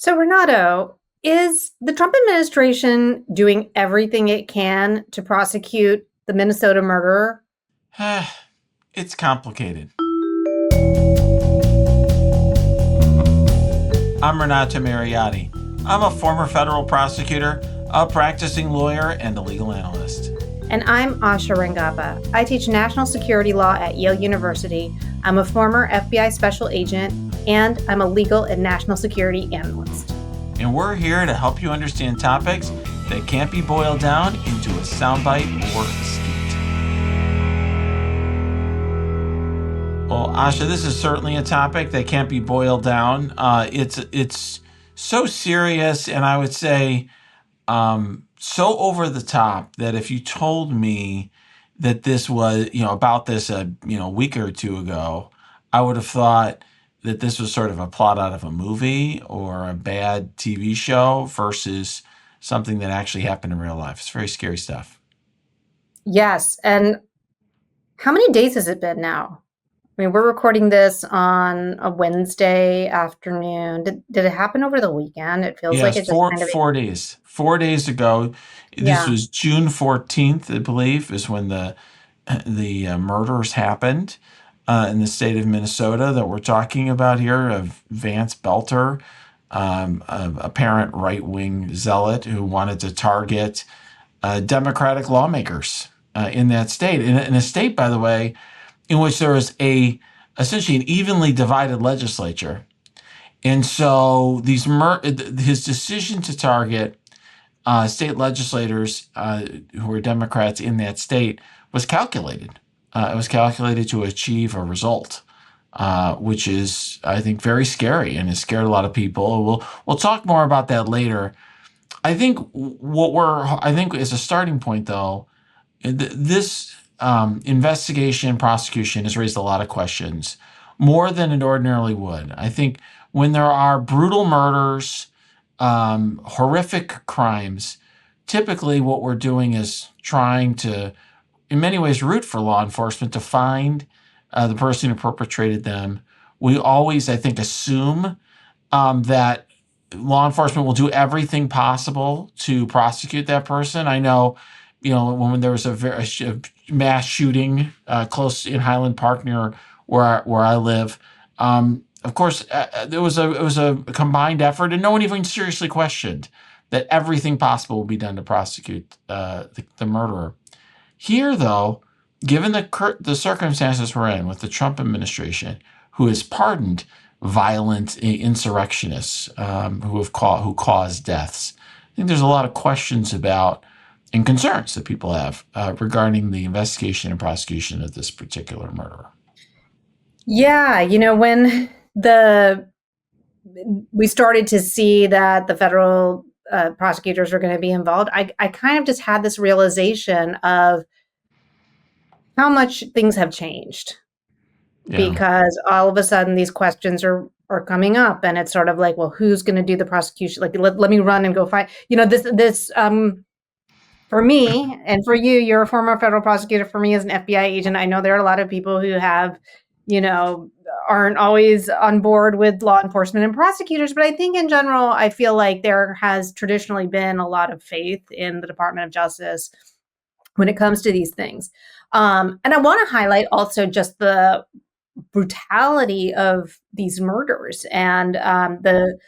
So, Renato, is the Trump administration doing everything it can to prosecute the Minnesota murderer? It's complicated. I'm Renato Mariotti. I'm a former federal prosecutor, a practicing lawyer, and a legal analyst. And I'm Asha Rangappa. I teach national security law at Yale University. I'm a former FBI special agent, and I'm a legal and national security analyst. And we're here to help you understand topics that can't be boiled down into a soundbite or a skit. Well, Asha, this is certainly a topic that can't be boiled down. It's so serious, and I would say so over the top that if you told me that this was, about this a week or two ago, I would have thought that this was sort of a plot out of a movie or a bad TV show versus something that actually happened in real life. It's very scary stuff. Yes. And how many days has it been now? I mean, we're recording this on a Wednesday afternoon. Did it happen over the weekend? It feels like Yes, it just kind of. 4 days. 4 days ago, this Yeah. was June 14th, I believe, is when the murders happened in the state of Minnesota that we're talking about here of Vance Belter, a apparent right-wing zealot who wanted to target Democratic lawmakers in that state. In a state, by the way, in which there was essentially an evenly divided legislature. And so his decision to target state legislators who are Democrats in that state was calculated. It was calculated to achieve a result, which is, I think, very scary and has scared a lot of people. We'll talk more about that later. I think as a starting point, though, this investigation prosecution has raised a lot of questions, more than it ordinarily would. I think when there are brutal murders, horrific crimes, typically what we're doing is trying to, in many ways, root for law enforcement to find the person who perpetrated them. We always, I think, assume that law enforcement will do everything possible to prosecute that person. I know, when there was a mass shooting close in Highland Park near where I live, of course, it was a combined effort, and no one even seriously questioned that everything possible will be done to prosecute the murderer. Here, though, given the circumstances we're in with the Trump administration, who has pardoned violent insurrectionists who caused deaths, I think there's a lot of questions about and concerns that people have regarding the investigation and prosecution of this particular murderer. Yeah, when we started to see that the federal prosecutors were going to be involved, I kind of just had this realization of how much things have changed. Yeah. Because all of a sudden these questions are coming up, and it's sort of like, well, who's going to do the prosecution? Like, let me run and go find, this for me and for you, you're a former federal prosecutor. For me as an FBI agent, I know there are a lot of people who have, aren't always on board with law enforcement and prosecutors. But I think in general, I feel like there has traditionally been a lot of faith in the Department of Justice when it comes to these things. And I want to highlight also just the brutality of these murders and the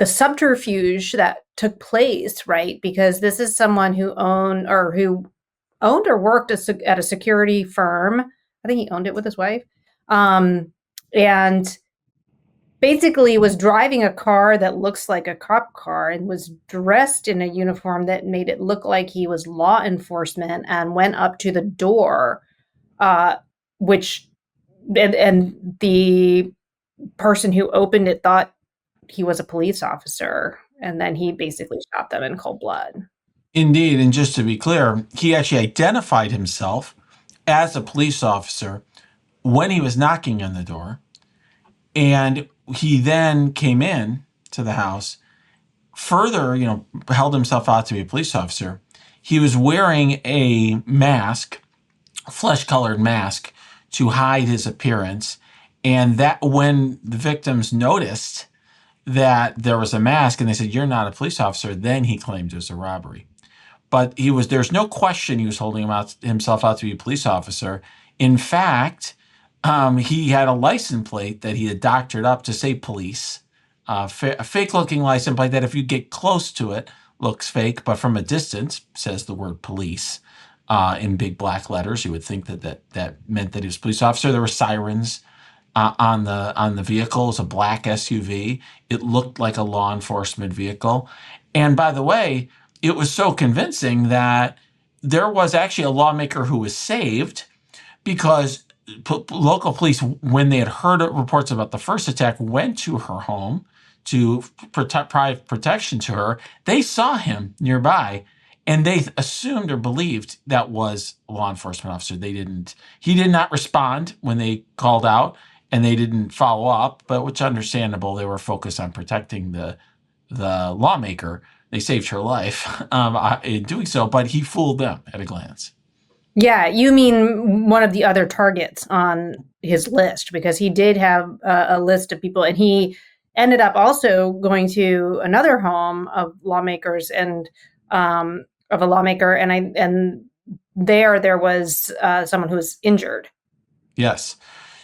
subterfuge that took place, right? Because this is someone who owned or worked at a security firm. I think he owned it with his wife, and basically was driving a car that looks like a cop car and was dressed in a uniform that made it look like he was law enforcement, and went up to the door, which and the person who opened it thought he was a police officer, and then he basically shot them in cold blood. Indeed, and just to be clear, he actually identified himself as a police officer when he was knocking on the door, and he then came in to the house, further, held himself out to be a police officer. He was wearing a mask, a flesh-colored mask, to hide his appearance, and that when the victims noticed that there was a mask, and they said, "You're not a police officer." Then he claimed it was a robbery. But there's no question he was holding himself out to be a police officer. In fact, he had a license plate that he had doctored up to say police, a fake looking license plate that if you get close to it looks fake, but from a distance says the word police in big black letters. You would think that meant that he was a police officer. There were sirens on the vehicle. It was a black SUV. It looked like a law enforcement vehicle. And by the way, it was so convincing that there was actually a lawmaker who was saved because local police, when they had heard reports about the first attack, went to her home to provide protection to her. They saw him nearby, and they assumed or believed that was a law enforcement officer. He did not respond when they called out, and they didn't follow up, but which understandable. They were focused on protecting the lawmaker. They saved her life in doing so, but he fooled them at a glance. Yeah, you mean one of the other targets on his list, because he did have a list of people, and he ended up also going to another home of lawmakers and of a lawmaker, and there was someone who was injured. Yes.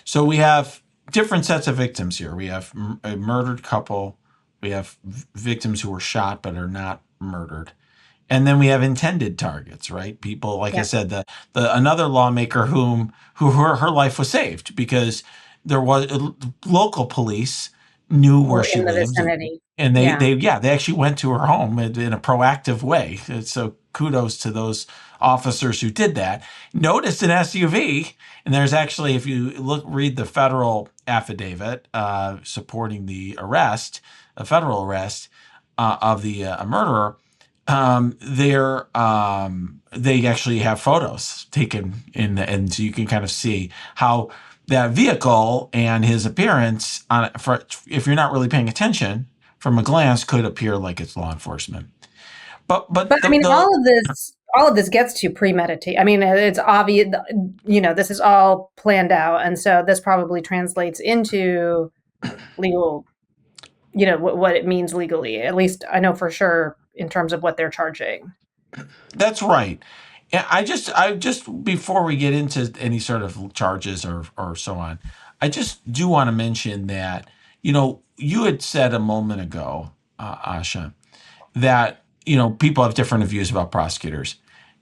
So we have different sets of victims here. We have a murdered couple. We have victims who were shot but are not murdered. And then we have intended targets, right? People, like I said, the another lawmaker who her life was saved because there was local police knew where Or she in the lived, vicinity. and Yeah. they actually went to her home in a proactive way. So kudos to those officers who did that. Noticed an SUV, and there's actually, if you read the federal affidavit supporting the arrest, a federal arrest of the murderer. They actually have photos taken and so you can kind of see how that vehicle and his appearance if you're not really paying attention from a glance could appear like it's law enforcement. But But I mean, all of this gets to premeditate. I mean, it's obvious, this is all planned out, and so this probably translates into legal, what it means legally. At least I know for sure in terms of what they're charging. that's right. Yeah, I just before we get into any sort of charges or so on, I just do want to mention that you had said a moment ago, Asha, that people have different views about prosecutors,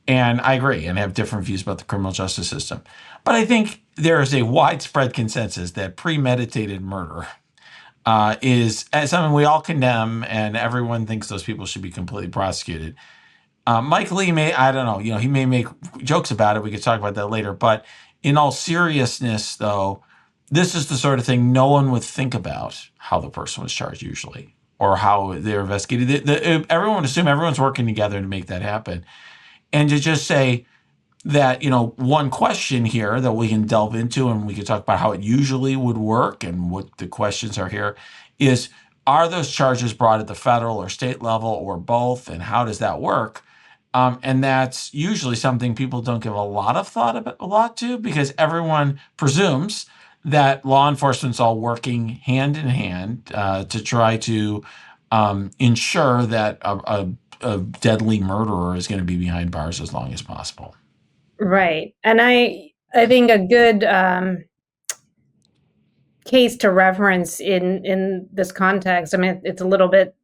and I agree, and have different views about the criminal justice system. But I think there is a widespread consensus that premeditated murder is something we all condemn, and everyone thinks those people should be completely prosecuted. Mike Lee I don't know, he may make jokes about it. We could talk about that later. But in all seriousness, though, this is the sort of thing no one would think about how the person was charged usually or how they're investigated. Everyone would assume everyone's working together to make that happen. And to just say that, one question here that we can delve into and we can talk about how it usually would work and what the questions are here is, are those charges brought at the federal or state level or both? And how does that work? And that's usually something people don't give a lot of thought about a lot to, because everyone presumes that law enforcement's all working hand in hand to try to ensure that a deadly murderer is going to be behind bars as long as possible. Right. And I think a good case to reference in this context, I mean, it's a little bit,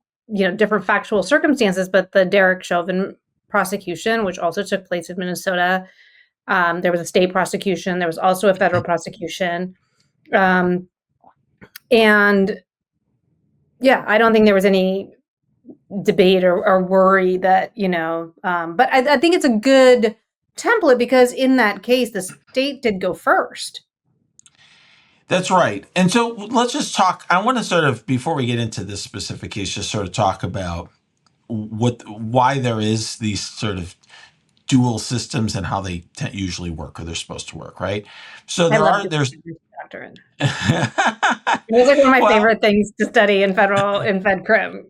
different factual circumstances, but the Derek Chauvin prosecution, which also took place in Minnesota, there was a state prosecution. There was also a federal prosecution. And yeah, I don't think there was any debate or worry that, but I think it's a good template because in that case, the state did go first. That's right. And so let's just talk. I want to sort of, before we get into this specific case, just sort of talk about why there is these sort of dual systems and how they usually work, or they're supposed to work, right? So there's doctrine. It was like one of my well, favorite things to study in Fed Crim.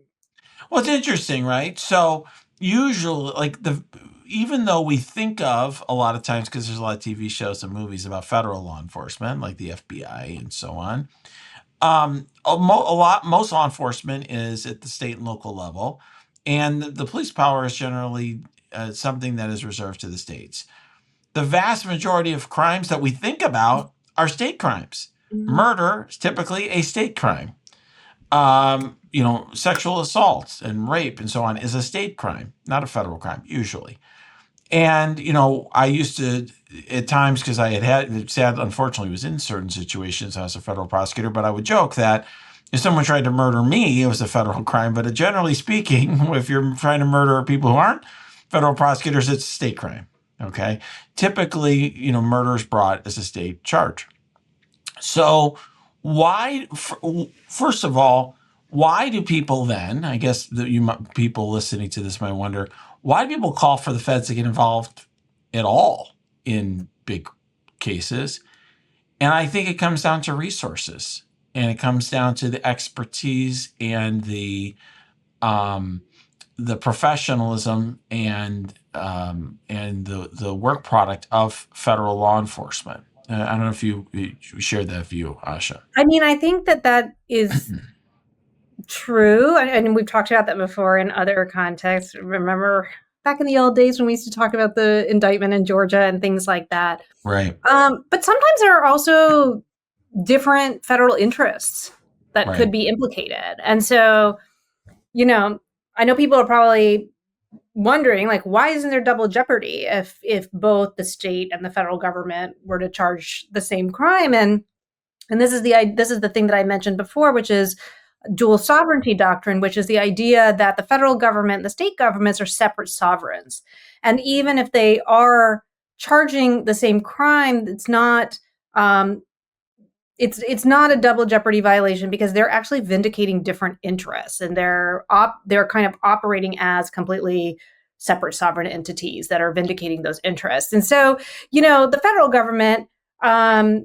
well, it's interesting, right? So usually, even though we think of a lot of times, because there's a lot of TV shows and movies about federal law enforcement, like the FBI and so on, Most law enforcement is at the state and local level, and the police power is generally something that is reserved to the states. The vast majority of crimes that we think about are state crimes. Murder is typically a state crime. Sexual assault and rape and so on is a state crime, not a federal crime, usually. And, I used to, at times, because I unfortunately, was in certain situations, I was a federal prosecutor, but I would joke that if someone tried to murder me, it was a federal crime. But generally speaking, if you're trying to murder people who aren't federal prosecutors, it's a state crime. Okay. Typically, murder is brought as a state charge. So first of all, why do people then, I guess people listening to this might wonder, why do people call for the feds to get involved at all in big cases? And I think it comes down to resources, and it comes down to the expertise and the professionalism and the work product of federal law enforcement. I don't know if you shared that view, Asha. I mean, I think that is true. And we've talked about that before in other contexts. Remember back in the old days when we used to talk about the indictment in Georgia and things like that. Right. But sometimes there are also different federal interests that Right. could be implicated. And so, I know people are probably wondering, like, why isn't there double jeopardy if both the state and the federal government were to charge the same crime? And this is the thing that I mentioned before, which is dual sovereignty doctrine, which is the idea that the federal government and the state governments are separate sovereigns. And even if they are charging the same crime, it's not it's not a double jeopardy violation, because they're actually vindicating different interests, and they're kind of operating as completely separate sovereign entities that are vindicating those interests. And so, the federal government, I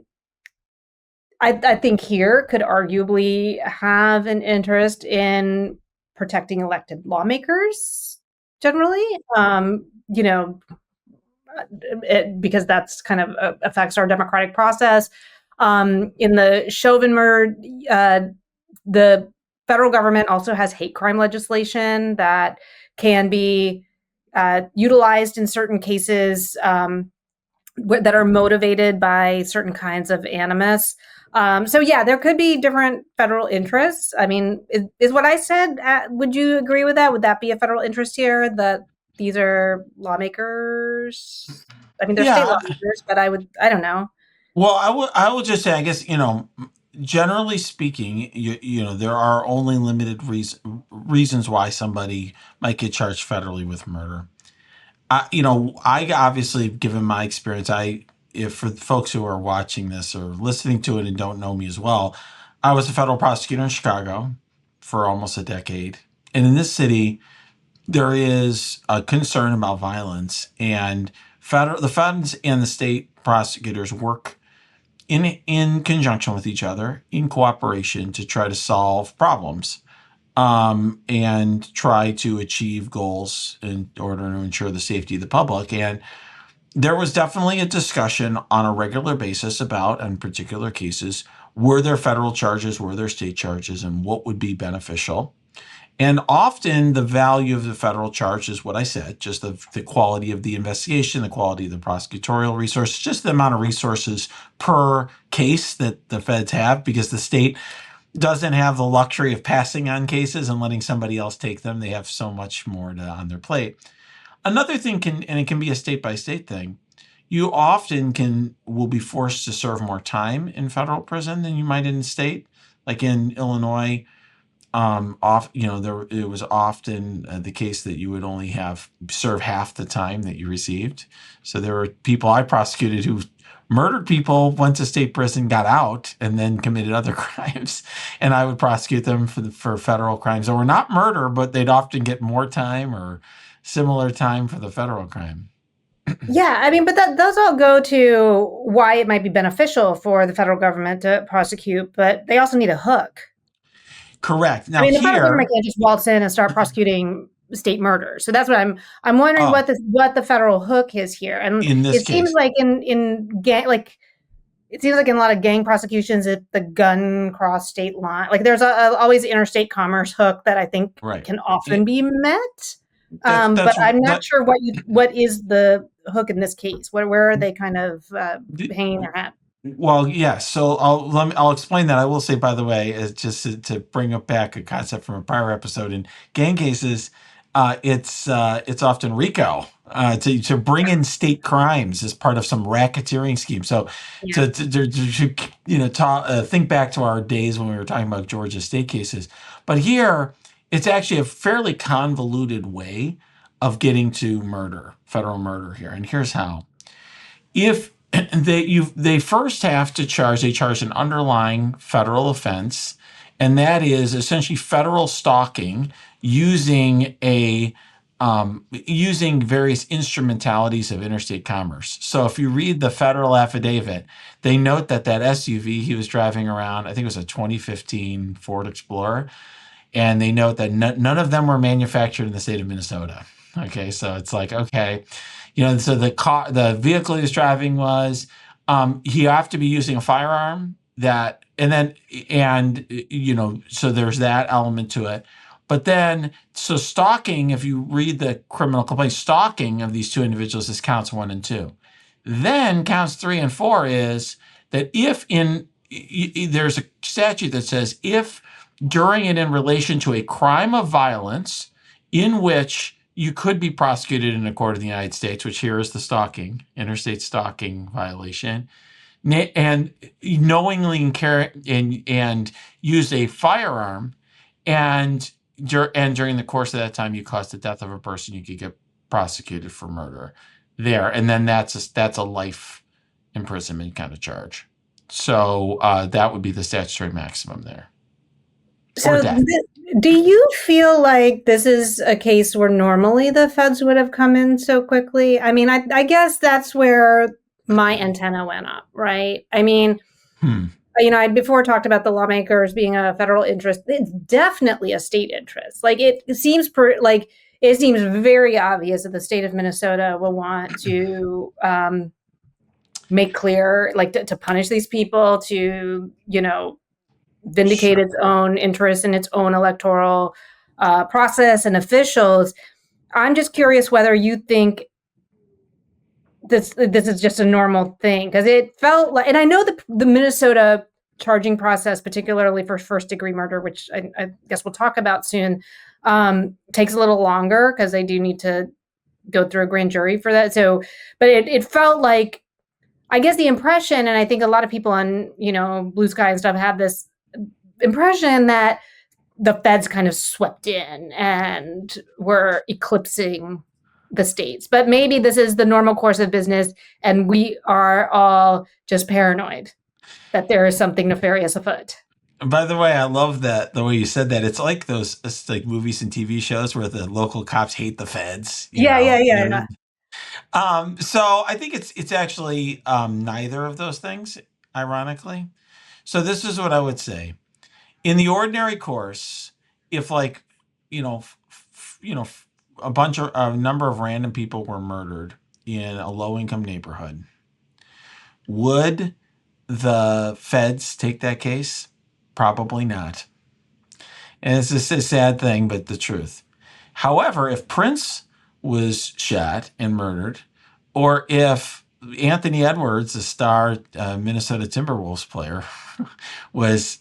think here could arguably have an interest in protecting elected lawmakers generally, because that's kind of affects our democratic process. In the Chauvin murder, the federal government also has hate crime legislation that can be utilized in certain cases that are motivated by certain kinds of animus. So yeah, there could be different federal interests. I mean, is what I said, would you agree with that? Would that be a federal interest here, that these are lawmakers? I mean, they're state Yeah. lawmakers, but I don't know. Well, I will just say, I guess, generally speaking, there are only limited reasons why somebody might get charged federally with murder. I obviously, given my experience, if for the folks who are watching this or listening to it and don't know me as well, I was a federal prosecutor in Chicago for almost a decade. And in this city, there is a concern about violence, and the feds and the state prosecutors work in conjunction with each other, in cooperation, to try to solve problems, and try to achieve goals in order to ensure the safety of the public. And there was definitely a discussion on a regular basis about, in particular cases, were there federal charges, were there state charges, and what would be beneficial. And often the value of the federal charge is what I said, just the quality of the investigation, the quality of the prosecutorial resources, just the amount of resources per case that the feds have, because the state doesn't have the luxury of passing on cases and letting somebody else take them. They have so much more on their plate. Another thing and it can be a state by state thing, you often will be forced to serve more time in federal prison than you might in state. Like in Illinois, it was often the case that you would only serve half the time that you received. So there were people I prosecuted who murdered people, went to state prison, got out, and then committed other crimes. And I would prosecute them for federal crimes that were not murder, but they'd often get more time or similar time for the federal crime. Yeah, I mean, but those all go to why it might be beneficial for the federal government to prosecute, but they also need a hook. Correct. Now I mean, the federal government here, can't just waltz in and start prosecuting state murders. So that's what I'm wondering, oh, what the federal hook is here. And in this it seems case, like in like it seems like in a lot of gang prosecutions, if the gun cross state line, like there's always interstate commerce hook that I think Right. can often be met. But That's I'm not that. sure what is the hook in this case. Where are they kind of hanging their hat? Well, yeah. So I'll explain that. I will say, by the way, just to bring up back a concept from a prior episode in gang cases, it's often RICO to bring in state crimes as part of some racketeering scheme. So Yeah. to think back to our days when we were talking about Georgia state cases, but here it's actually a fairly convoluted way of getting to murder, federal murder here, and here's how. If they first have to charge an underlying federal offense, and that is essentially federal stalking using using various instrumentalities of interstate commerce. So if you read the federal affidavit, they note that SUV he was driving around, I think it was a 2015 Ford Explorer, and they note that none of them were manufactured in the state of Minnesota. Okay, so it's like, okay, so the vehicle he was driving was, he have to be using a firearm so there's that element to it. But then, so stalking, if you read the criminal complaint, stalking of these two individuals is counts 1 and 2. Then counts 3 and 4 is that if there's a statute that says if during and in relation to a crime of violence in which you could be prosecuted in a court of the United States, which here is the stalking, interstate stalking violation, and knowingly and use a firearm, and during the course of that time you caused the death of a person, you could get prosecuted for murder there, and then that's a life imprisonment kind of charge. So that would be the statutory maximum there. So, do you feel like this is a case where normally the feds would have come in so quickly? I mean, I guess that's where my antenna went up, right? I mean, I before talked about the lawmakers being a federal interest. It's definitely a state interest. Like it seems very obvious that the state of Minnesota will want to make clear, like to punish these people, to vindicate its own interests and its own electoral process and officials. I'm just curious whether you think this is just a normal thing, because it felt like, and I know the Minnesota charging process, particularly for first degree murder, which I guess we'll talk about soon, takes a little longer because they do need to go through a grand jury for that. So, but it felt like, I guess the impression, and I think a lot of people on Blue Sky and stuff had this impression that the feds kind of swept in and were eclipsing the states. But maybe this is the normal course of business and we are all just paranoid that there is something nefarious afoot. By the way, I love that the way you said that. It's like it's like movies and TV shows where the local cops hate the feds. Yeah. So I think it's actually neither of those things, ironically. So this is what I would say. In the ordinary course, if a number of random people were murdered in a low-income neighborhood, would the feds take that case? Probably not. And it's just a sad thing, but the truth. However, if Prince was shot and murdered, or if Anthony Edwards, the star Minnesota Timberwolves player, was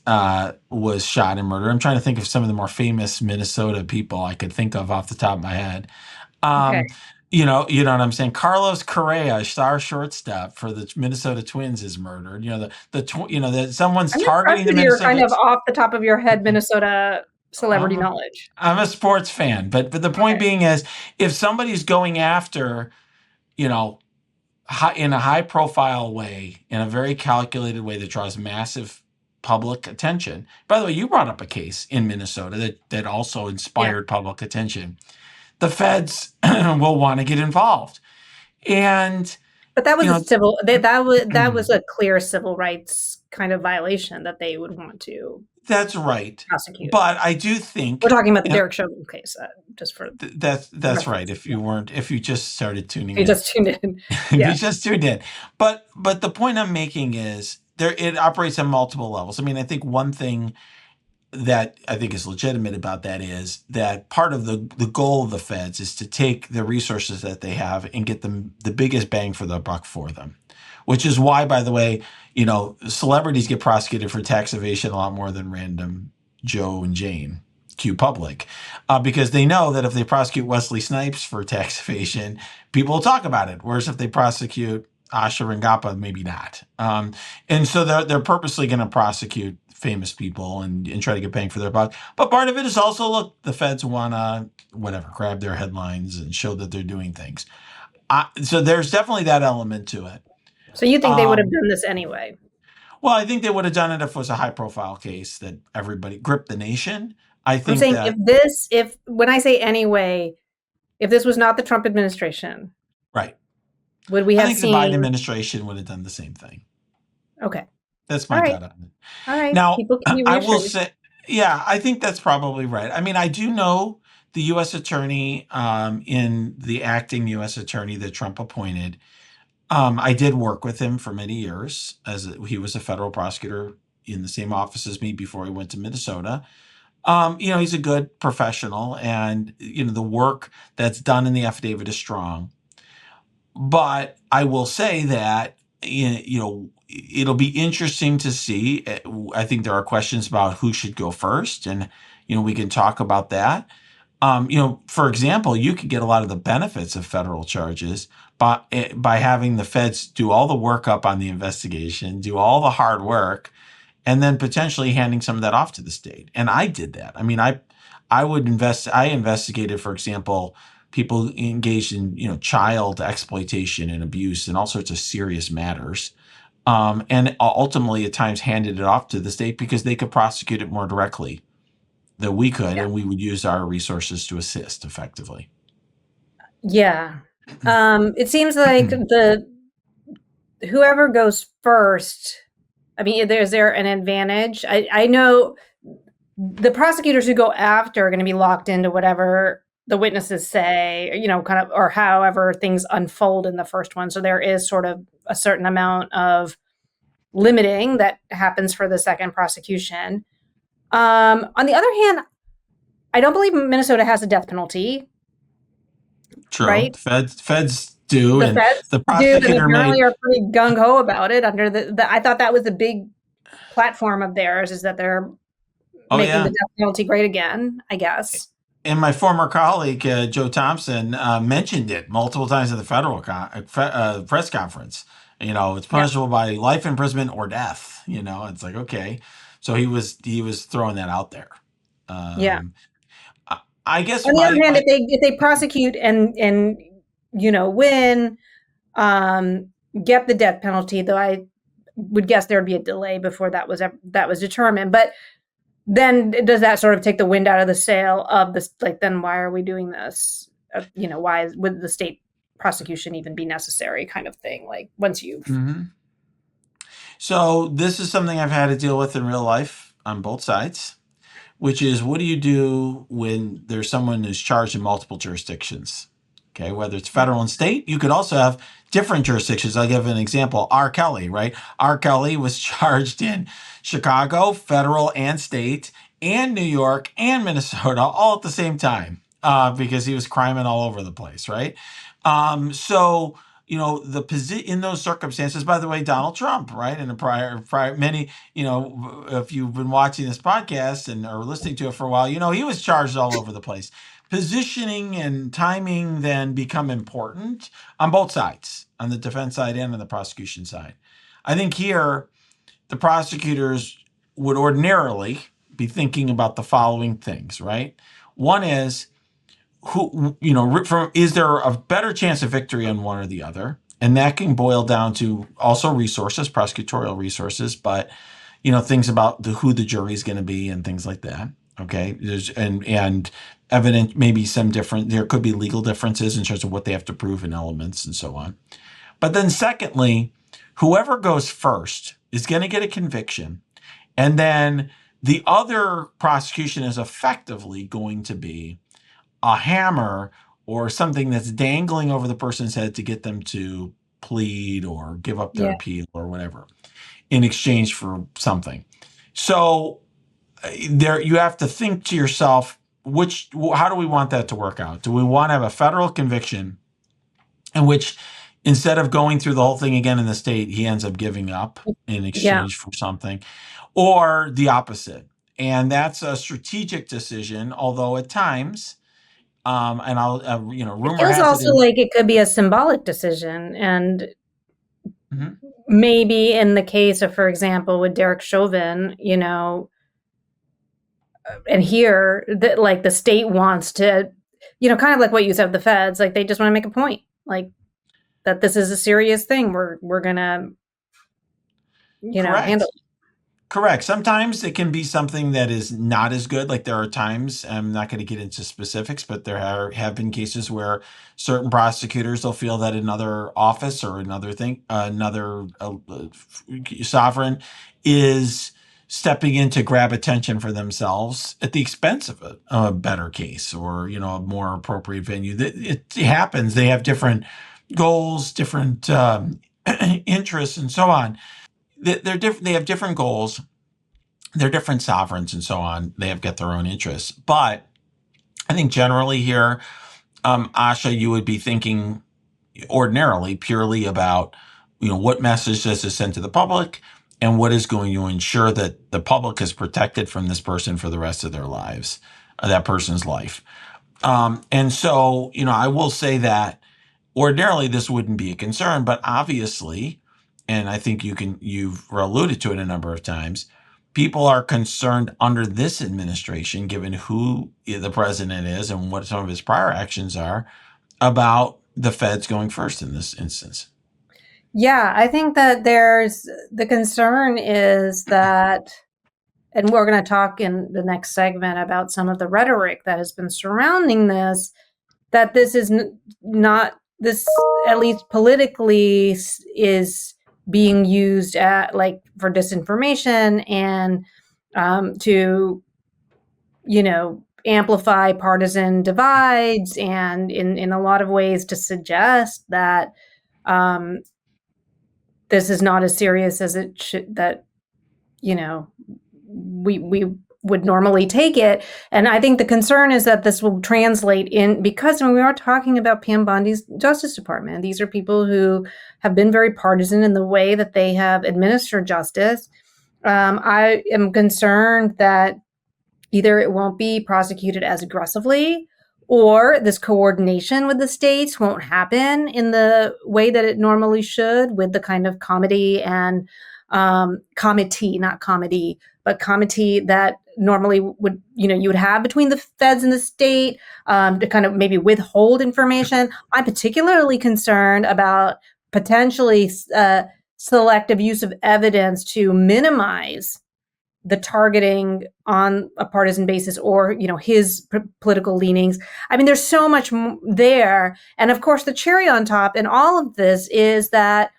shot and murdered. I'm trying to think of some of the more famous Minnesota people I could think of off the top of my head. Okay. You know what I'm saying? Carlos Correa, star shortstop for the Minnesota Twins, is murdered. Someone's targeting the Minnesota. Kind of off the top of your head, Minnesota celebrity knowledge. I'm a sports fan, but the point being is, if somebody's going after, in a high profile way, in a very calculated way that draws massive public attention. By the way, you brought up a case in Minnesota that also inspired public attention. The feds will want to get involved. But that was a civil, that was a clear civil rights kind of violation that they would want to. That's right. Prosecute. But I do think we're talking about the Derek Chauvin case, just for that's right. If you just started tuning in, you just tuned in. You just tuned in. But the point I'm making is, it operates on multiple levels. I mean, I think one thing that I think is legitimate about that is that part of the goal of the feds is to take the resources that they have and get them the biggest bang for the buck for them, which is why, by the way, celebrities get prosecuted for tax evasion a lot more than random Joe and Jane, Q Public, because they know that if they prosecute Wesley Snipes for tax evasion, people will talk about it. Whereas if they prosecute Asha Rangappa, maybe not. And so they're purposely going to prosecute famous people and try to get bang for their buck. But part of it is also, look, the feds want to, whatever, grab their headlines and show that they're doing things. So there's definitely that element to it. So you think they would have done this anyway? Well, I think they would have done it if it was a high profile case that everybody gripped the nation. I I'm think saying that, if when I say anyway, if this was not the Trump administration, right. would we I have think the Biden seen? administration would have done the same thing. Okay. That's All my right. gut on it. All right. Now, People can be I will reassured. say, yeah, I think that's probably right. I mean, I do know the U.S. attorney, in the acting U.S. attorney that Trump appointed. I did work with him for many years as he was a federal prosecutor in the same office as me before he went to Minnesota. He's a good professional, and the work that's done in the affidavit is strong. But I will say that it'll be interesting to see. I think there are questions about who should go first, and we can talk about that. For example, you could get a lot of the benefits of federal charges by having the feds do all the work up on the investigation, do all the hard work, and then potentially handing some of that off to the state. And I did that. I mean, I investigated, for example, people engaged in, child exploitation and abuse and all sorts of serious matters. And ultimately at times handed it off to the state because they could prosecute it more directly than we could, Yeah. and we would use our resources to assist effectively. Yeah. It seems like whoever goes first. I mean, is there an advantage? I know the prosecutors who go after are going to be locked into whatever the witnesses say, kind of, or however things unfold in the first one. So there is sort of a certain amount of limiting that happens for the second prosecution. On the other hand, I don't believe Minnesota has a death penalty, True. right? Feds do, The and feds the do, and prosecutor apparently made. are pretty gung ho about it. Under I thought that was the big platform of theirs, is that they're Oh making the yeah. death penalty great again, I guess. And my former colleague, Joe Thompson, mentioned it multiple times at the federal press conference. It's Yeah. punishable by life imprisonment or death. It's like, okay. So he was throwing that out there. Yeah. Um, I guess On the other hand, my if they prosecute and win, um, get the death penalty, though I would guess there would be a delay before that was determined. But then does that sort of take the wind out of the sail of this? Like, then why are we doing this? Why would the state prosecution even be necessary? Kind of thing. Like, once you've Mhm. So this is something I've had to deal with in real life on both sides, which is, what do you do when there's someone who's charged in multiple jurisdictions? Okay, whether it's federal and state, you could also have different jurisdictions. I'll give an example. R. Kelly, right? R. Kelly was charged in Chicago, federal and state, and New York and Minnesota all at the same time, because he was criming all over the place, right? So the position in those circumstances. By the way, Donald Trump, right, in a prior many, if you've been watching this podcast and or listening to it for a while, he was charged all over the place. Positioning and timing then become important on both sides, on the defense side and on the prosecution side. I think here the prosecutors would ordinarily be thinking about the following things, right? One is, is there a better chance of victory on one or the other? And that can boil down to also resources, prosecutorial resources, but things about who the jury is going to be and things like that. Okay, and evident, maybe there could be legal differences in terms of what they have to prove in elements and so on. But then secondly, whoever goes first is going to get a conviction, and then the other prosecution is effectively going to be a hammer or something that's dangling over the person's head to get them to plead or give up their yeah appeal or whatever. in exchange for something. So there, you have to think to yourself, how do we want that to work out? Do we want to have a federal conviction in which, instead of going through the whole thing again in the state, he ends up giving up in Yeah. exchange for something, or the opposite? And that's a strategic decision, although at times, and I'll, It rumor feels has it also in. like it could be a symbolic decision. And Mhm. maybe in the case of, for example, with Derek Chauvin, and here that like the state wants to, kind of like what you said, the feds, like they just want to make a point, like that this is a serious thing. We're gonna, handle Correct. it. Correct. Sometimes it can be something that is not as good. Like there are times, I'm not going to get into specifics, but have been cases where certain prosecutors will feel that another office or another thing, another sovereign is stepping in to grab attention for themselves at the expense of a better case, or, a more appropriate venue. It happens. They have different goals, different interests, and so on. They're different. They have different goals. They're different sovereigns, and so on. They have got their own interests. But I think generally here, Asha, you would be thinking ordinarily purely about, what message does this send to the public, and what is going to ensure that the public is protected from this person for the rest of their lives, that person's life. And so, I will say that ordinarily this wouldn't be a concern, but obviously, and I think you've alluded to it a number of times, people are concerned under this administration, given who the president is and what some of his prior actions are, about the feds going first in this instance. Yeah, I think that there's the concern is that, and we're going to talk in the next segment about some of the rhetoric that has been surrounding this, that this is not this, at least politically, is being used at like for disinformation and to amplify partisan divides, and in a lot of ways to suggest that um, this is not as serious as it should, that you know we would normally take it. And I think the concern is that this will translate in, because when we are talking about Pam Bondi's Justice Department, these are people who have been very partisan in the way that they have administered justice. I am concerned that either it won't be prosecuted as aggressively, or this coordination with the states won't happen in the way that it normally should, with the kind of comedy and comity, not comedy, but comity that normally would, you would have between the feds and the state, to kind of maybe withhold information. I'm particularly concerned about potentially selective use of evidence to minimize the targeting on a partisan basis, or his political leanings. I mean, there's so much there. And of course, the cherry on top in all of this is that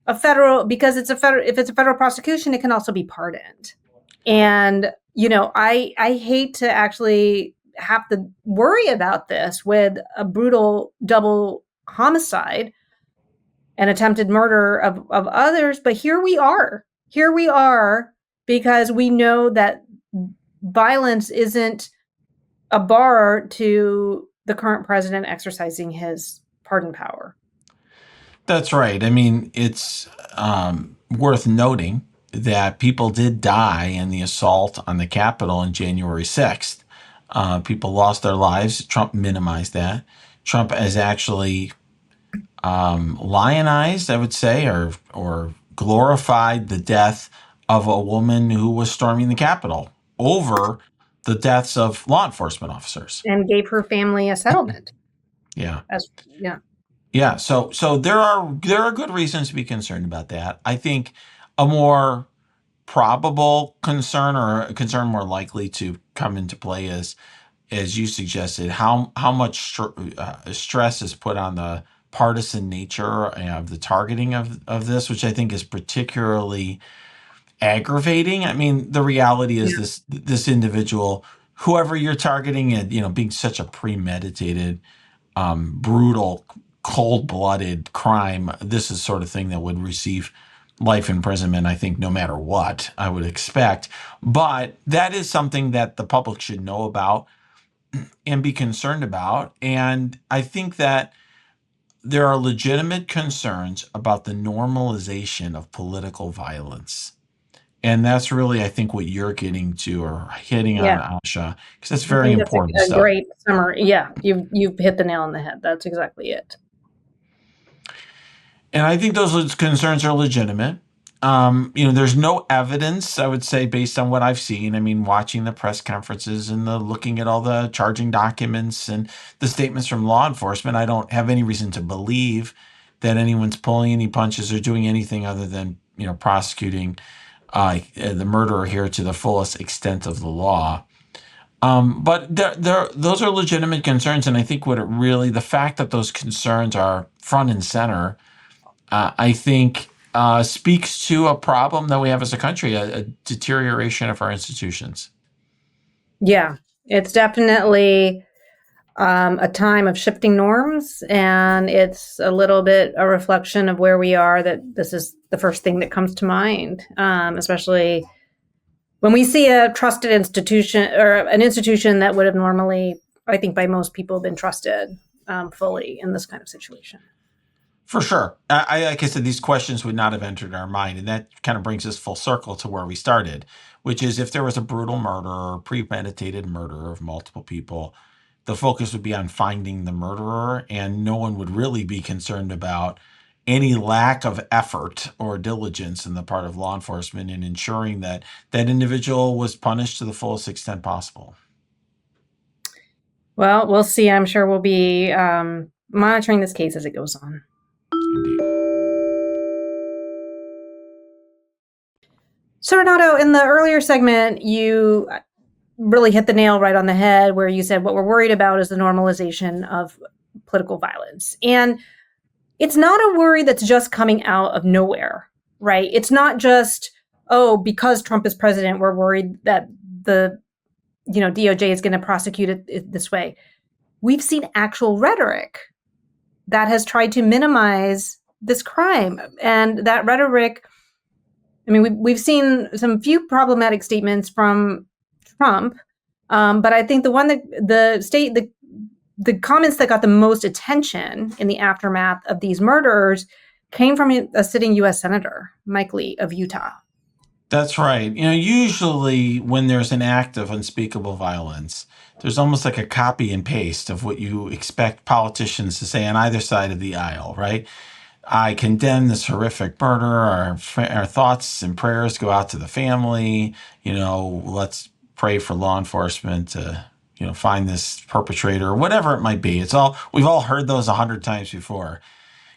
because if it's a federal prosecution, it can also be pardoned. And I hate to actually have to worry about this with a brutal double homicide and attempted murder of others. But here we are. Here we are, because we know that violence isn't a bar to the current president exercising his pardon power. That's right. I mean, it's worth noting that people did die in the assault on the Capitol on January 6th. People lost their lives. Trump minimized that. Trump has actually lionized, I would say, or glorified the death of a woman who was storming the Capitol over the deaths of law enforcement officers. And gave her family a settlement. Yeah. As yeah. Yeah, so there are good reasons to be concerned about that. I think a more probable concern, or a concern more likely to come into play, is, as you suggested, how much stress is put on the partisan nature of the targeting of this, which I think is particularly aggravating. I mean, the reality is Yeah. this individual, whoever you're targeting, and being such a premeditated, brutal, cold-blooded crime, this is sort of thing that would receive life imprisonment, I think, no matter what, I would expect. But that is something that the public should know about and be concerned about. And I think that there are legitimate concerns about the normalization of political violence. And that's really, I think, what you're getting to or hitting on, Yeah, Asha, because that's I very think that's important a stuff. great summary. Yeah, you've hit the nail on the head. That's exactly it. And I think those concerns are legitimate. There's no evidence, I would say, based on what I've seen. I mean, watching the press conferences and the looking at all the charging documents and the statements from law enforcement, I don't have any reason to believe that anyone's pulling any punches or doing anything other than, prosecuting the murderer here to the fullest extent of the law. But those are legitimate concerns, and I think the fact that those concerns are front and center, I think speaks to a problem that we have as a country, a deterioration of our institutions. Yeah, it's definitely a time of shifting norms, and it's a little bit a reflection of where we are. That this is the first thing that comes to mind, especially when we see a trusted institution or an institution that would have normally, I think, by most people, been trusted fully in this kind of situation. For sure. Like I said, these questions would not have entered our mind. And that kind of brings us full circle to where we started, which is if there was a brutal murder or premeditated murder of multiple people, the focus would be on finding the murderer, and no one would really be concerned about any lack of effort or diligence in the part of law enforcement in ensuring that that individual was punished to the fullest extent possible. Well, we'll see. I'm sure we'll be monitoring this case as it goes on. Indeed. So, Renato, in the earlier segment, you really hit the nail right on the head where you said what we're worried about is the normalization of political violence. And it's not a worry that's just coming out of nowhere, right? It's not just, oh, because Trump is president, we're worried that the DOJ is going to prosecute it this way. We've seen actual rhetoric that has tried to minimize this crime. And that rhetoric, I mean, we've seen some few problematic statements from Trump, but I think the one that the comments that got the most attention in the aftermath of these murders came from a sitting U.S. Senator, Mike Lee of Utah. That's right. Usually when there's an act of unspeakable violence, there's almost like a copy and paste of what you expect politicians to say on either side of the aisle, right? I condemn this horrific murder. Our thoughts and prayers go out to the family. Let's pray for law enforcement to, find this perpetrator or whatever it might be. We've all heard those 100 times before.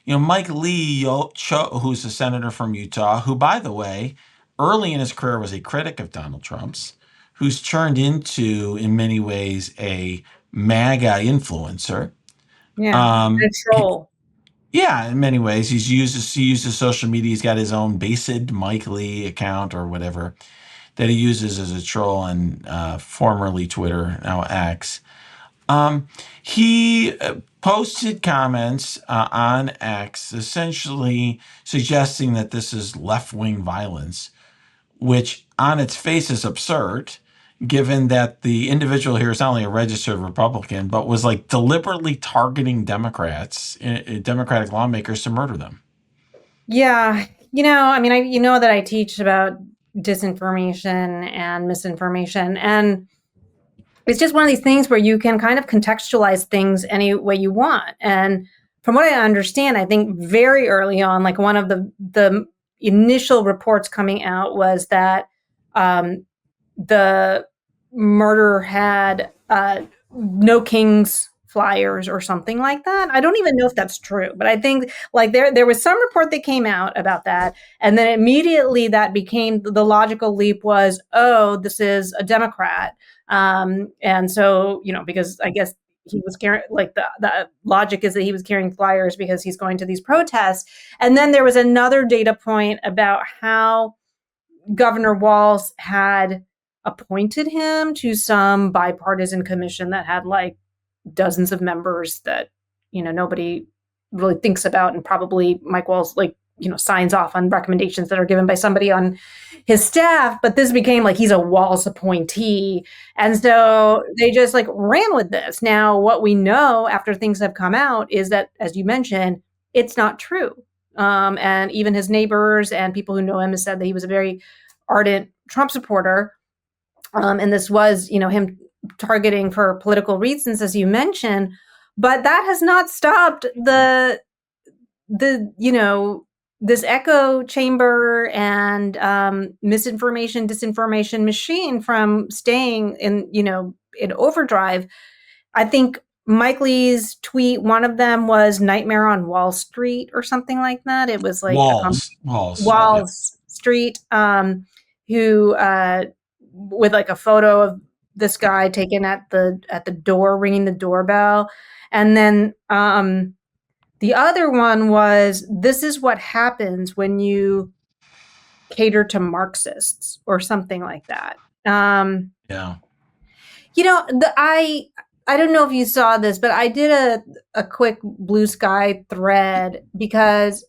Mike Lee, who's a senator from Utah, who, by the way, early in his career was a critic of Donald Trump's, who's turned into, in many ways, a MAGA influencer. Yeah, a troll. Yeah, in many ways, he uses social media. He's got his own based Mike Lee account or whatever that he uses as a troll on formerly Twitter, now X. He posted comments on X essentially suggesting that this is left-wing violence, which on its face is absurd, given that the individual here is not only a registered Republican, but was like deliberately targeting Democrats, Democratic lawmakers to murder them. Yeah. I mean, that I teach about disinformation and misinformation. And it's just one of these things where you can kind of contextualize things any way you want. And from what I understand, I think very early on, like one of the initial reports coming out was that the murderer had no kings flyers or something like that. I don't even know if that's true, but I think like there was some report that came out about that, and then immediately that became the logical leap was, oh, this is a Democrat, and so because I guess he was carrying, like the logic is that he was carrying flyers because he's going to these protests, and then there was another data point about how Governor Walz had appointed him to some bipartisan commission that had like dozens of members that nobody really thinks about, and probably Mike Walz like signs off on recommendations that are given by somebody on his staff, but this became like he's a Walz appointee. And so they just like ran with this. Now, what we know after things have come out is that, as you mentioned, it's not true. And even his neighbors and people who know him have said that he was a very ardent Trump supporter. And this was, him targeting for political reasons, as you mentioned. But that has not stopped the this echo chamber and misinformation, disinformation machine from staying in overdrive. I think Mike Lee's tweet, one of them was "Nightmare on Wall Street" or something like that. It was like Walls. Wall Yep. Street, who with like a photo of this guy taken at the door, ringing the doorbell, and then the other one was, "This is what happens when you cater to Marxists," or something like that. Yeah. I don't know if you saw this, but I did a quick Blue Sky thread because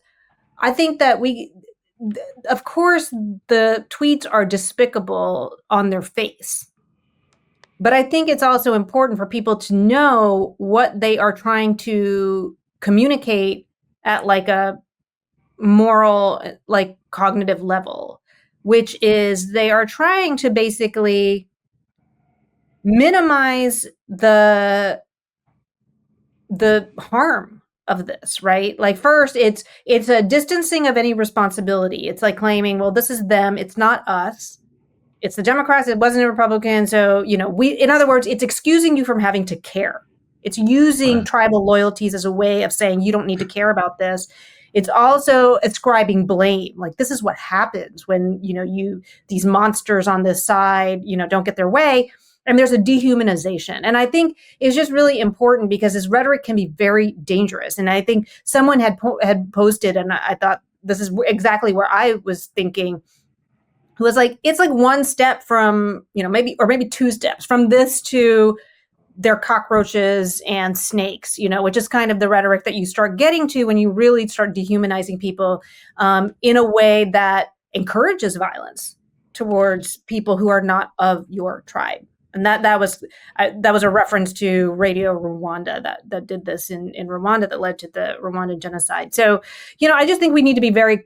I think that of course, the tweets are despicable on their face. But I think it's also important for people to know what they are trying to communicate at like a moral, like cognitive level, which is they are trying to basically minimize the harm of this, right? Like first it's a distancing of any responsibility. It's like claiming, well, this is them, it's not us. It's the Democrats, it wasn't a Republican. So, in other words, it's excusing you from having to care. It's using Right. tribal loyalties as a way of saying you don't need to care about this. It's also ascribing blame. Like this is what happens when, these monsters on this side, don't get their way. And there's a dehumanization. And I think it's just really important because this rhetoric can be very dangerous. And I think someone had posted, and I thought this is exactly where I was thinking, who was like, it's like one step from, maybe two steps from this to their cockroaches and snakes, which is kind of the rhetoric that you start getting to when you really start dehumanizing people in a way that encourages violence towards people who are not of your tribe. And that was a reference to Radio Rwanda that did this in Rwanda, that led to the Rwandan genocide. So, I just think we need to be very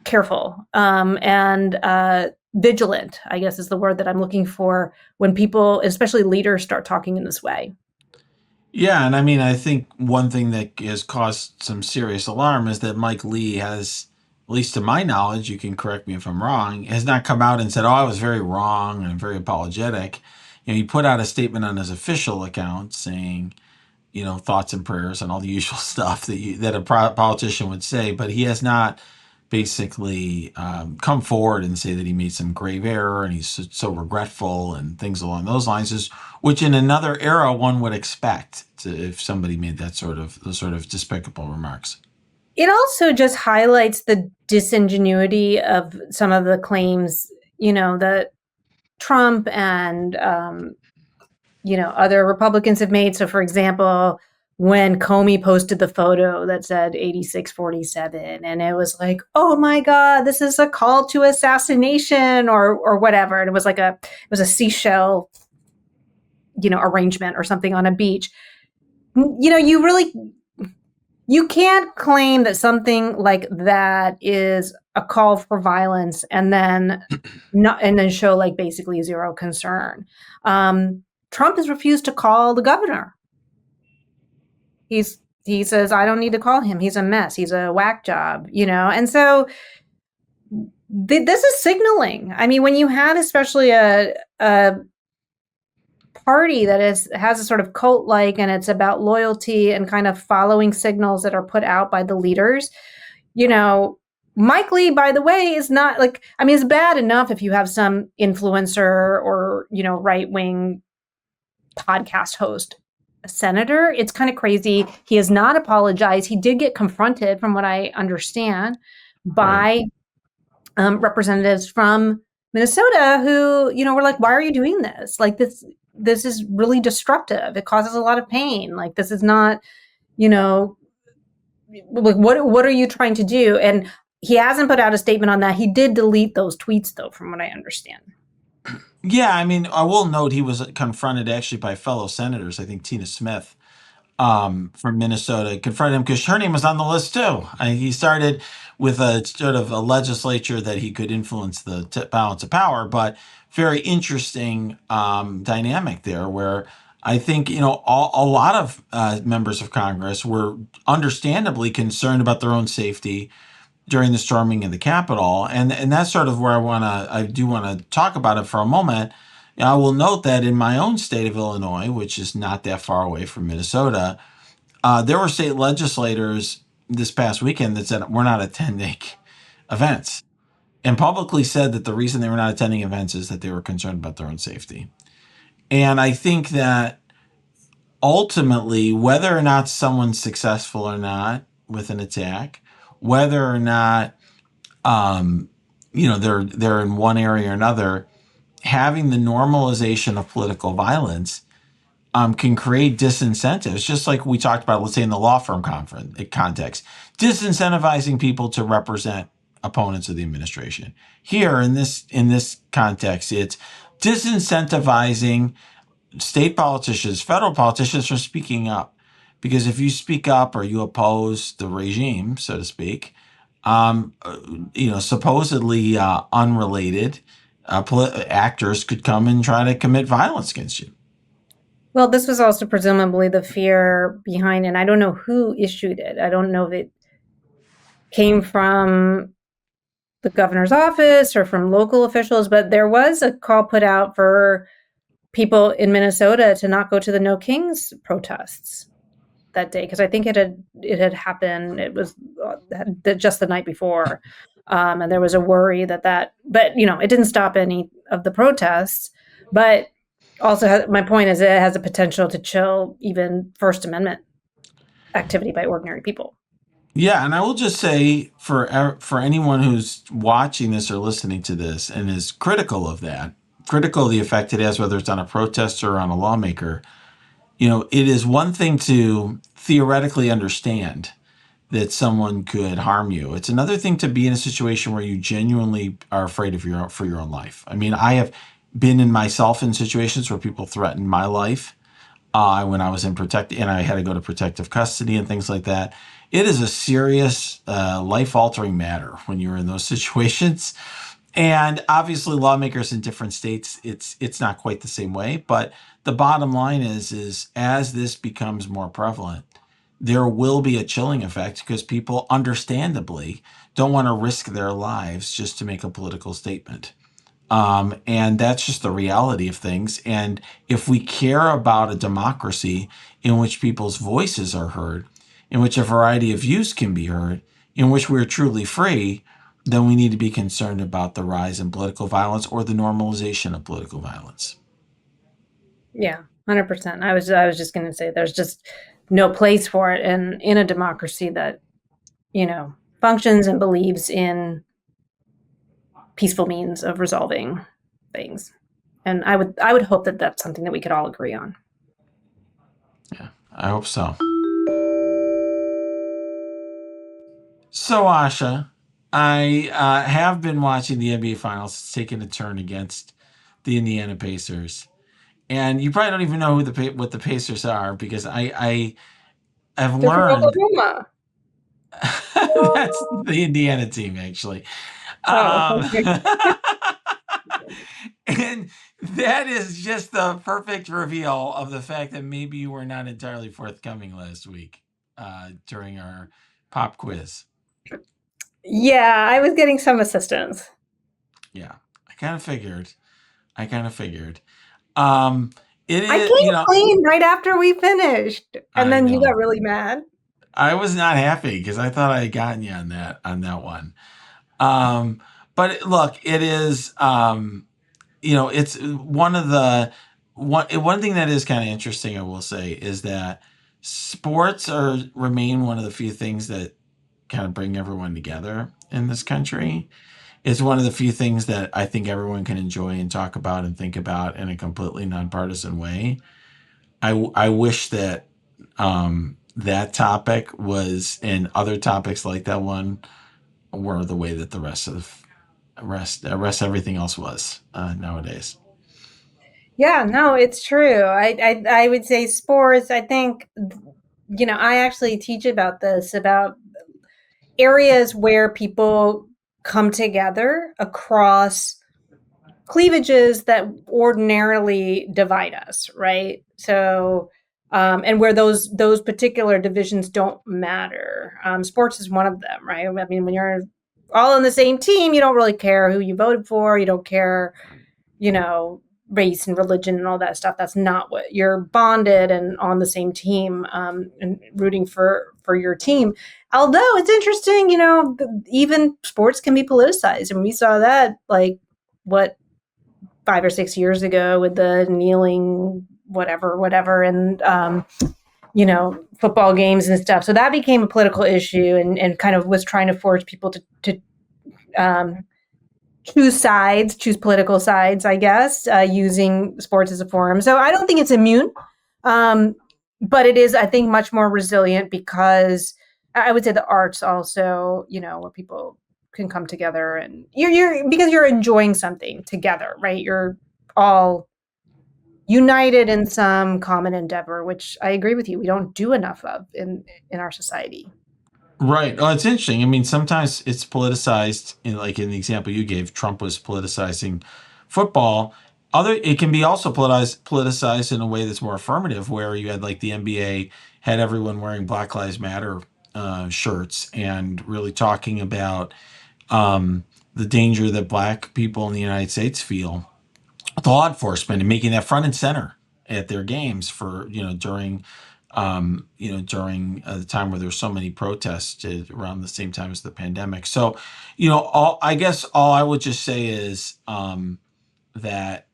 careful and vigilant, I guess is the word that I'm looking for, when people, especially leaders, start talking in this way. Yeah, and I mean, I think one thing that has caused some serious alarm is that Mike Lee has, at least to my knowledge, you can correct me if I'm wrong, has not come out and said, "Oh, I was very wrong and very apologetic." He put out a statement on his official account saying, thoughts and prayers and all the usual stuff that a politician would say, but he has not basically come forward and say that he made some grave error and he's so regretful and things along those lines, which in another era one would expect if somebody made those sort of despicable remarks. It also just highlights the disingenuity of some of the claims, that Trump and other Republicans have made. So, for example, when Comey posted the photo that said 8647, and it was like, oh my God, this is a call to assassination or whatever. And it was like it was a seashell, arrangement or something on a beach. You can't claim that something like that is a call for violence and then show like basically zero concern. Trump has refused to call the governor. He says, I don't need to call him. He's a mess. He's a whack job, And so this is signaling. I mean, when you have especially a party that has a sort of cult-like, and it's about loyalty and kind of following signals that are put out by the leaders, Mike Lee, by the way, is not like, I mean, it's bad enough if you have some influencer or, right-wing podcast host, a senator. It's kind of crazy. He has not apologized. He did get confronted, from what I understand, by representatives from Minnesota who, were like, why are you doing this? Like this is really destructive. It causes a lot of pain. Like this is not, like, what are you trying to do? And he hasn't put out a statement on that. He did delete those tweets, though, from what I understand. Yeah, I mean, I will note he was confronted actually by fellow senators. I think Tina Smith from Minnesota confronted him because her name was on the list too. He started with a sort of a legislature that he could influence the balance of power, but very interesting dynamic there where I think, a lot of members of Congress were understandably concerned about their own safety during the storming of the Capitol, and that's sort of where I do want to talk about it for a moment. I will note that in my own state of Illinois, which is not that far away from Minnesota, there were state legislators this past weekend that said we're not attending events, and publicly said that the reason they were not attending events is that they were concerned about their own safety. And I think that ultimately, whether or not someone's successful or not with an attack, whether or not they're in one area or another, having the normalization of political violence can create disincentives, just like we talked about, let's say in the law firm context, disincentivizing people to represent opponents of the administration. Here in this context, it's disincentivizing state politicians, federal politicians from speaking up. Because if you speak up or you oppose the regime, so to speak, supposedly unrelated actors could come and try to commit violence against you. Well, this was also presumably the fear behind, and I don't know who issued it. I don't know if it came from the governor's office or from local officials, but there was a call put out for people in Minnesota to not go to the No Kings protests that day, because I think it had happened. It was just the night before, and there was a worry but it didn't stop any of the protests. But also, my point is, it has a potential to chill even First Amendment activity by ordinary people. Yeah, and I will just say for anyone who's watching this or listening to this and is critical of the effect it has, whether it's on a protester or on a lawmaker, it is one thing to theoretically understand that someone could harm you. It's another thing to be in a situation where you genuinely are afraid of for your own life. I mean, I have been in situations where people threatened my life when I was and I had to go to protective custody and things like that. It is a serious, life-altering matter when you're in those situations. And obviously, lawmakers in different states, it's not quite the same way. But the bottom line is as this becomes more prevalent, there will be a chilling effect because people understandably don't want to risk their lives just to make a political statement. And that's just the reality of things. And if we care about a democracy in which people's voices are heard, in which a variety of views can be heard, in which we're truly free, then we need to be concerned about the rise in political violence or the normalization of political violence. Yeah, 100%. I was just going to say there's just no place for it in a democracy that, functions and believes in peaceful means of resolving things. And I would hope that that's something that we could all agree on. Yeah, I hope so. So, Asha, I have been watching the NBA Finals. It's taken a turn against the Indiana Pacers. And you probably don't even know what the Pacers are because I have They're from learned Oklahoma. that's the Indiana team, actually. Oh, Um, okay. and that is just the perfect reveal of the fact that maybe you were not entirely forthcoming last week during our pop quiz. Yeah, I was getting some assistance. Yeah, I kind of figured. Um, it I is, came clean right after we finished, and I then you know. got really mad. I was not happy because I thought I had gotten you on that one. But look, it is, it's one thing that is kind of interesting, I will say, is that sports remain one of the few things that kind of bring everyone together in this country. It's one of the few things that I think everyone can enjoy and talk about and think about in a completely nonpartisan way. I wish that that topic was, and other topics like that one, were the way that the rest everything else was nowadays. Yeah, no, it's true. I would say sports, I think, I actually teach about this, about areas where people come together across cleavages that ordinarily divide us, right? So, and where those particular divisions don't matter. Sports is one of them, right? I mean, when you're all on the same team, you don't really care who you voted for. You don't care, you know, race and religion and all that stuff. That's not what you're bonded and on the same team, and rooting for your team. Although it's interesting, even sports can be politicized, and we saw that like what 5 or 6 years ago with the kneeling, whatever, and football games and stuff. So that became a political issue, and kind of was trying to force people to um, choose political sides, I guess, using sports as a forum. So I don't think it's immune, um, but it is, I think, much more resilient because I would say the arts also, where people can come together and you're because you're enjoying something together, right? You're all united in some common endeavor, which I agree with you. We don't do enough of in our society. Right. Oh, it's interesting. I mean, sometimes it's politicized. Like in the example you gave, Trump was politicizing football. It can be also politicized in a way that's more affirmative, where you had like the NBA had everyone wearing Black Lives Matter shirts and really talking about the danger that Black people in the United States feel with law enforcement, and making that front and center at their games for during the time where there's so many protests around the same time as the pandemic. So, I guess all I would just say is that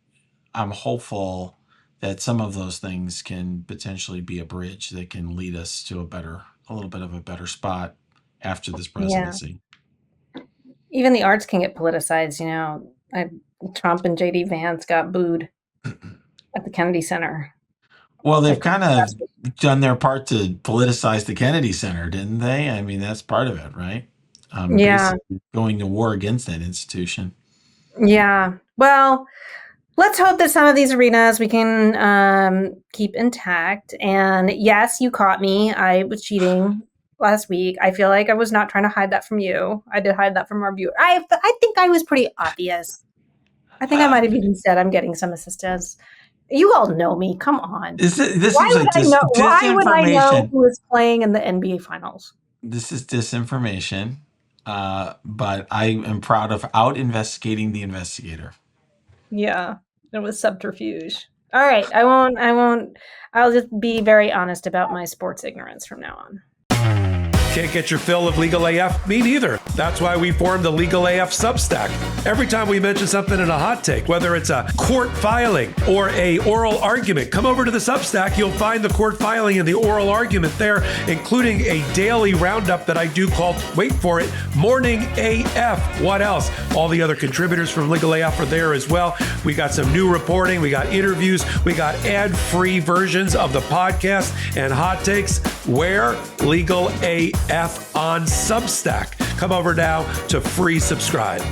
I'm hopeful that some of those things can potentially be a bridge that can lead us to a little bit of a better spot after this Yeah. presidency. Even the arts can get politicized, Trump and JD Vance got booed at the Kennedy Center. Well, they've Like kind of done their part to politicize the Kennedy Center, didn't they? I mean, that's part of it, right? Yeah. Basically going to war against that institution. Yeah. Well, let's hope that some of these arenas we can keep intact. And yes, you caught me. I was cheating last week. I feel like I was not trying to hide that from you. I did hide that from our viewer. I think I was pretty obvious. I think I might have even said I'm getting some assistance. You all know me. Come on. This Why seems would like I know? Why would I know disinformation. who is playing in the NBA Finals? This is disinformation. But I am proud of out investigating the investigator. Yeah, it was subterfuge. All right, I won't. I'll just be very honest about my sports ignorance from now on. Can't get your fill of Legal AF? Me neither. That's why we formed the Legal AF Substack. Every time we mention something in a hot take, whether it's a court filing or a oral argument, come over to the Substack. You'll find the court filing and the oral argument there, including a daily roundup that I do called, wait for it, Morning AF. What else? All the other contributors from Legal AF are there as well. We got some new reporting. We got interviews. We got ad-free versions of the podcast and hot takes. Where? Legal AF on Substack. Come over now to free subscribe.